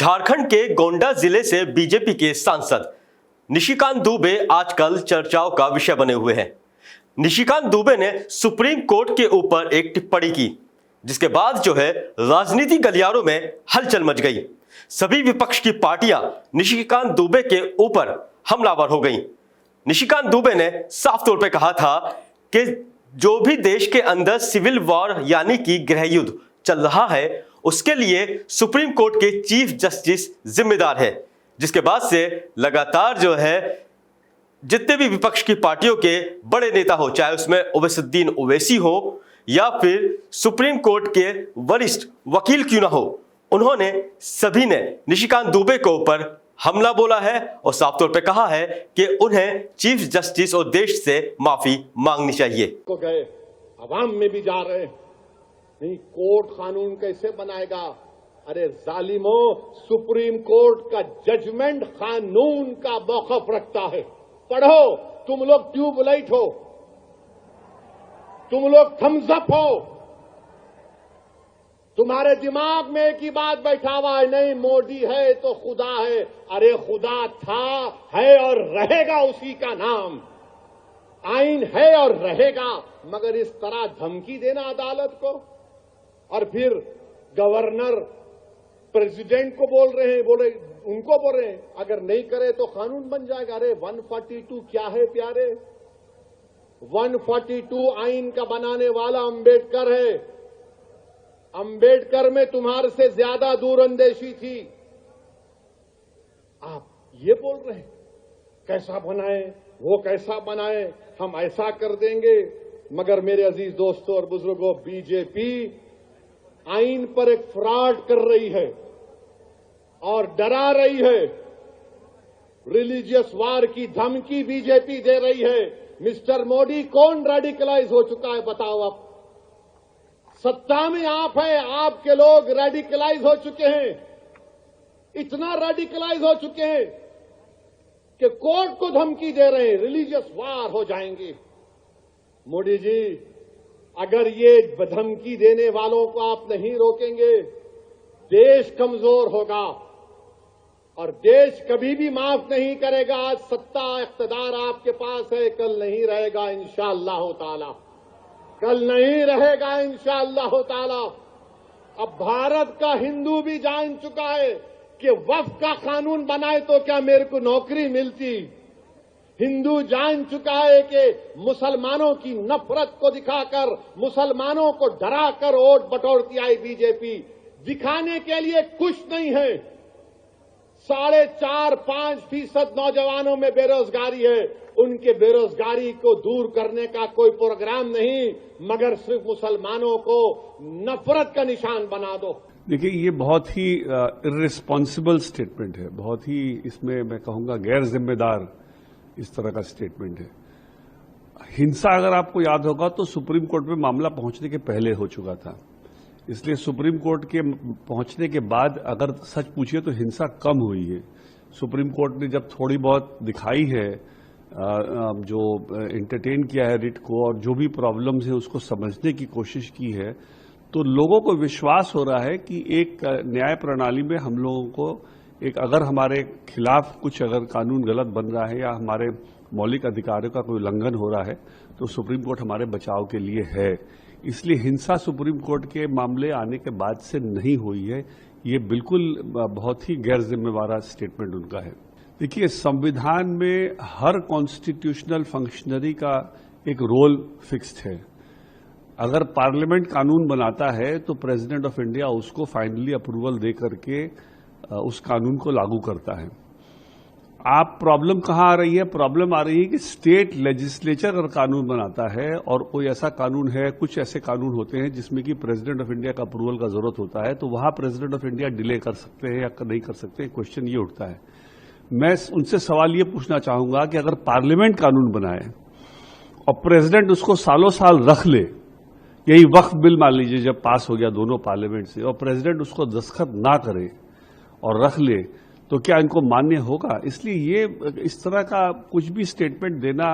झारखंड के गोंडा जिले से बीजेपी के सांसद निशिकांत दुबे आजकल चर्चाओं का विषय बने हुए हैं। निशिकांत दुबे ने सुप्रीम कोर्ट के ऊपर एक टिप्पणी की, जिसके बाद जो है राजनीति गलियारों में हलचल मच गई। सभी विपक्ष की पार्टियां निशिकांत दुबे के ऊपर हमलावर हो गईं। निशिकांत दुबे ने साफ तौर पे कहा था कि जो भी देश के अंदर सिविल वॉर यानी कि गृह युद्ध चल रहा है, उसके लिए सुप्रीम कोर्ट के चीफ जस्टिस जिम्मेदार है। जिसके बाद से लगातार जो है जितने भी विपक्ष की पार्टियों के बड़े नेता हो, चाहे उसमें ओवैसीउद्दीन ओवैसी हो या फिर सुप्रीम कोर्ट के वरिष्ठ वकील क्यों ना हो, उन्होंने सभी ने निशिकांत दुबे के ऊपर हमला बोला है और साफ तौर पे कहा है कि उन्हें चीफ जस्टिस और देश से माफी मांगनी चाहिए। को गए अवाम में भी जा रहे नहीं, कोर्ट कानून कैसे बनाएगा? अरे जालिमों, सुप्रीम कोर्ट का जजमेंट कानून का मौकफ रखता है। पढ़ो, तुम लोग ट्यूबलाइट हो, तुम लोग थम्स अप हो, तुम्हारे दिमाग में एक ही बात बैठा हुआ है, नहीं मोदी है तो खुदा है। अरे खुदा था, है और रहेगा उसी का नाम। आइन है और रहेगा, मगर इस तरह धमकी देना अदालत को, और फिर गवर्नर प्रेसिडेंट को बोल रहे हैं, उनको बोल रहे हैं अगर नहीं करे तो कानून बन जाएगा। अरे 142 क्या है प्यारे? 142 आइन का बनाने वाला अंबेडकर है। अंबेडकर में तुम्हारे से ज्यादा दूरअंदेशी थी। आप ये बोल रहे हैं कैसा बनाए, वो कैसा बनाए, हम ऐसा कर देंगे। मगर मेरे अजीज दोस्तों और बुजुर्गों, बीजेपी आइन पर एक फ्रॉड कर रही है और डरा रही है। रिलीजियस वार की धमकी बीजेपी दे रही है। मिस्टर मोदी, कौन रेडिकलाइज हो चुका है बताओ आप? सत्ता में आप हैं, आपके लोग रेडिकलाइज हो चुके हैं। इतना रेडिकलाइज हो चुके हैं कि कोर्ट को धमकी दे रहे हैं, रिलीजियस वार हो जाएंगे। मोदी जी, अगर ये धमकी देने वालों को आप नहीं रोकेंगे, देश कमजोर होगा और देश कभी भी माफ नहीं करेगा। आज सत्ता इख्तिदार आपके पास है, कल नहीं रहेगा इंशाअल्लाह ताला, कल नहीं रहेगा इंशाअल्लाह ताला। अब भारत का हिंदू भी जान चुका है कि वक्फ का कानून बनाए तो क्या मेरे को नौकरी मिलती। हिंदू जान चुका है कि मुसलमानों की नफरत को दिखाकर, मुसलमानों को डराकर वोट बटोरती आई बीजेपी। दिखाने के लिए कुछ नहीं है। 4.5-5% नौजवानों में बेरोजगारी है। उनके बेरोजगारी को दूर करने का कोई प्रोग्राम नहीं, मगर सिर्फ मुसलमानों को नफरत का निशान बना दो। देखिए, ये बहुत ही इर्रेस्पॉन्सिबल स्टेटमेंट है, बहुत ही इसमें मैं कहूंगा गैर जिम्मेदार इस तरह का स्टेटमेंट है। हिंसा, अगर आपको याद होगा तो सुप्रीम कोर्ट में मामला पहुंचने के पहले हो चुका था। इसलिए सुप्रीम कोर्ट के पहुंचने के बाद अगर सच पूछिए तो हिंसा कम हुई है। सुप्रीम कोर्ट ने जब थोड़ी बहुत दिखाई है, जो एंटरटेन किया है रिट को और जो भी प्रॉब्लम्स है उसको समझने की कोशिश की है, तो लोगों को विश्वास हो रहा है कि एक न्याय प्रणाली में हम लोगों को एक, अगर हमारे खिलाफ कुछ अगर कानून गलत बन रहा है या हमारे मौलिक अधिकारों का कोई उल्लंघन हो रहा है तो सुप्रीम कोर्ट हमारे बचाव के लिए है। इसलिए हिंसा सुप्रीम कोर्ट के मामले आने के बाद से नहीं हुई है। ये बिल्कुल बहुत ही गैर जिम्मेवार स्टेटमेंट उनका है। देखिए, संविधान में हर कॉन्स्टिट्यूशनल फंक्शनरी का एक रोल फिक्स्ड है। अगर पार्लियामेंट कानून बनाता है तो प्रेसिडेंट ऑफ इंडिया उसको फाइनली अप्रूवल दे करके उस कानून को लागू करता है। आप प्रॉब्लम कहां आ रही है? प्रॉब्लम आ रही है कि स्टेट लेजिस्लेचर अगर कानून बनाता है और कोई ऐसा कानून है, कुछ ऐसे कानून होते हैं जिसमें कि प्रेसिडेंट ऑफ इंडिया का अप्रूवल का जरूरत होता है, तो वहां प्रेसिडेंट ऑफ इंडिया डिले कर सकते हैं या नहीं कर सकते, क्वेश्चन ये उठता है। मैं उनसे सवाल ये पूछना चाहूंगा कि अगर पार्लियामेंट कानून बनाए और प्रेसिडेंट उसको सालों साल रख ले, यही वक्फ बिल मान लीजिए जब पास हो गया दोनों पार्लियामेंट से और प्रेसिडेंट उसको दस्तखत ना करे और रख ले, तो क्या इनको मान्य होगा? इसलिए ये इस तरह का कुछ भी स्टेटमेंट देना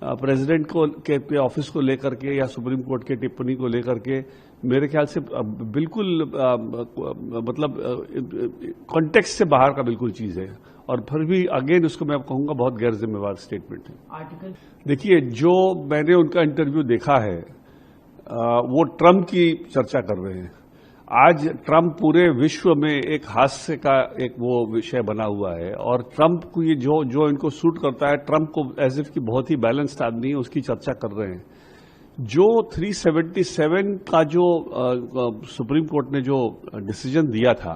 प्रेसिडेंट को के ऑफिस को लेकर के या सुप्रीम कोर्ट के टिप्पणी को लेकर के मेरे ख्याल से बिल्कुल मतलब कॉन्टेक्स्ट से बाहर का बिल्कुल चीज है, और फिर भी अगेन उसको मैं कहूंगा बहुत गैर जिम्मेवार स्टेटमेंट है। देखिए, जो मैंने उनका इंटरव्यू देखा है, वो ट्रम्प की चर्चा कर रहे हैं। आज ट्रम्प पूरे विश्व में एक हास्य का एक वो विषय बना हुआ है, और ट्रम्प को ये जो इनको सूट करता है, ट्रम्प को एज इफ की बहुत ही बैलेंस्ड आदमी है, उसकी चर्चा कर रहे हैं। जो 377 का जो सुप्रीम कोर्ट ने जो डिसीजन दिया था,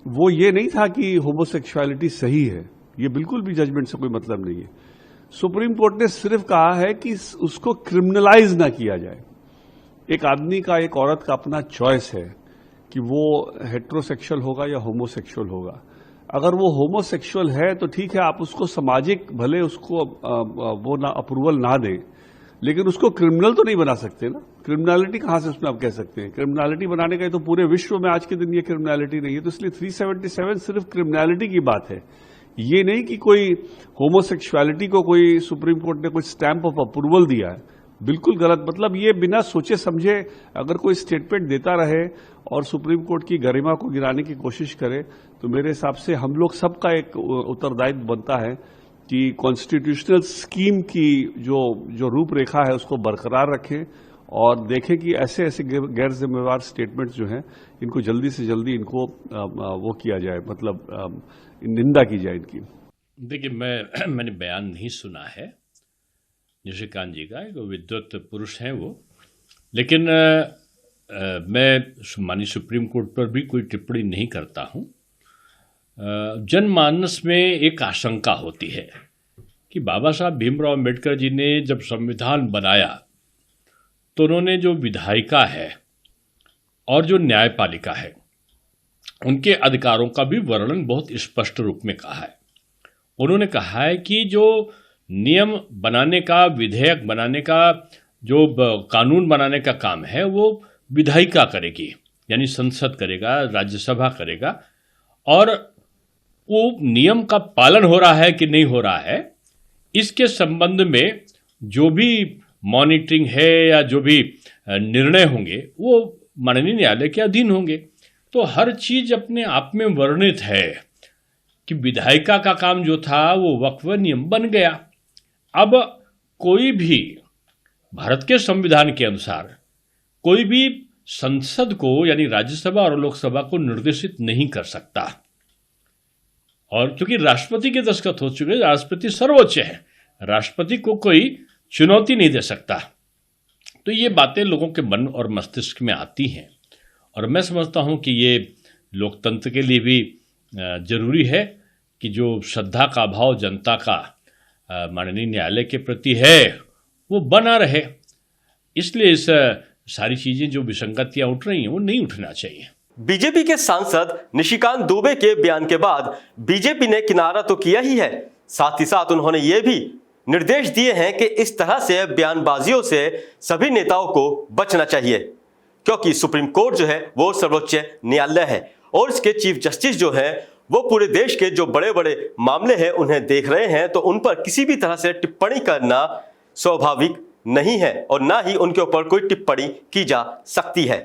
वो ये नहीं था कि होमोसेक्सुअलिटी सही है, ये बिल्कुल भी जजमेंट से कोई मतलब नहीं है। सुप्रीम कोर्ट ने सिर्फ कहा है कि उसको क्रिमिनलाइज ना किया जाए। एक आदमी का, एक औरत का अपना चॉइस है कि वो हेट्रोसेक्सुअल होगा या होमोसेक्सुअल होगा। अगर वो होमोसेक्सुअल है तो ठीक है, आप उसको सामाजिक भले उसको वो ना अप्रूवल ना दें, लेकिन उसको क्रिमिनल तो नहीं बना सकते ना। क्रिमिनलिटी कहां से उसमें आप कह सकते हैं? क्रिमिनलिटी बनाने का तो पूरे विश्व में आज के दिन ये क्रिमिनलिटी नहीं है, तो इसलिए 377 सिर्फ क्रिमिनलिटी की बात है, ये नहीं कि कोई होमोसेक्सुअलिटी को कोई सुप्रीम कोर्ट ने कोई स्टैंप ऑफ अप्रूवल दिया है। बिल्कुल गलत। मतलब ये बिना सोचे समझे अगर कोई स्टेटमेंट देता रहे और सुप्रीम कोर्ट की गरिमा को गिराने की कोशिश करे, तो मेरे हिसाब से हम लोग सबका एक उत्तरदायित्व बनता है कि कॉन्स्टिट्यूशनल स्कीम की जो रूपरेखा है उसको बरकरार रखें, और देखें कि ऐसे ऐसे गैर जिम्मेवार स्टेटमेंट्स जो हैं, इनको जल्दी से जल्दी इनको वो किया जाए, मतलब निंदा की जाए इनकी। देखिए, मैंने बयान नहीं सुना है निशिकांत जी का, एक विद्वत पुरुष हैं वो, लेकिन मैं माननीय सुप्रीम कोर्ट पर भी कोई टिप्पणी नहीं करता हूँ। जनमानस में एक आशंका होती है कि बाबा साहब भीमराव अम्बेडकर जी ने जब संविधान बनाया तो उन्होंने जो विधायिका है और जो न्यायपालिका है, उनके अधिकारों का भी वर्णन बहुत स्पष्ट रूप में कहा है। उन्होंने कहा है कि जो नियम बनाने का, विधेयक बनाने का, जो कानून बनाने का काम है, वो विधायिका करेगी, यानी संसद करेगा, राज्यसभा करेगा, और वो नियम का पालन हो रहा है कि नहीं हो रहा है, इसके संबंध में जो भी मॉनिटरिंग है या जो भी निर्णय होंगे वो माननीय न्यायालय के अधीन होंगे। तो हर चीज अपने आप में वर्णित है कि विधायिका का काम जो था वो वक्फ नियम बन गया। अब कोई भी भारत के संविधान के अनुसार कोई भी संसद को, यानी राज्यसभा और लोकसभा को निर्देशित नहीं कर सकता, और क्योंकि राष्ट्रपति के दस्तखत हो चुके, राष्ट्रपति सर्वोच्च है, राष्ट्रपति को कोई चुनौती नहीं दे सकता। तो ये बातें लोगों के मन और मस्तिष्क में आती हैं, और मैं समझता हूं कि ये लोकतंत्र के लिए भी जरूरी है कि जो श्रद्धा का भाव जनता का माननीय न्यायालय के प्रति है वो बना रहे। इसलिए इस सारी चीजें जो विसंगतियां उठ रही हैं वो नहीं उठना चाहिए। बीजेपी के सांसद निशिकांत दुबे के बयान के बाद बीजेपी ने किनारा तो किया ही है, साथ ही साथ उन्होंने ये भी निर्देश दिए हैं कि इस तरह से बयानबाजियों से सभी नेताओं को बचना चाहिए, क्योंकि सुप्रीम कोर्ट जो है वो सर्वोच्च न्यायालय है, और इसके चीफ जस्टिस जो है वो पूरे देश के जो बड़े बड़े मामले हैं उन्हें देख रहे हैं। तो उन पर किसी भी तरह से टिप्पणी करना स्वाभाविक नहीं है, और ना ही उनके ऊपर कोई टिप्पणी की जा सकती है।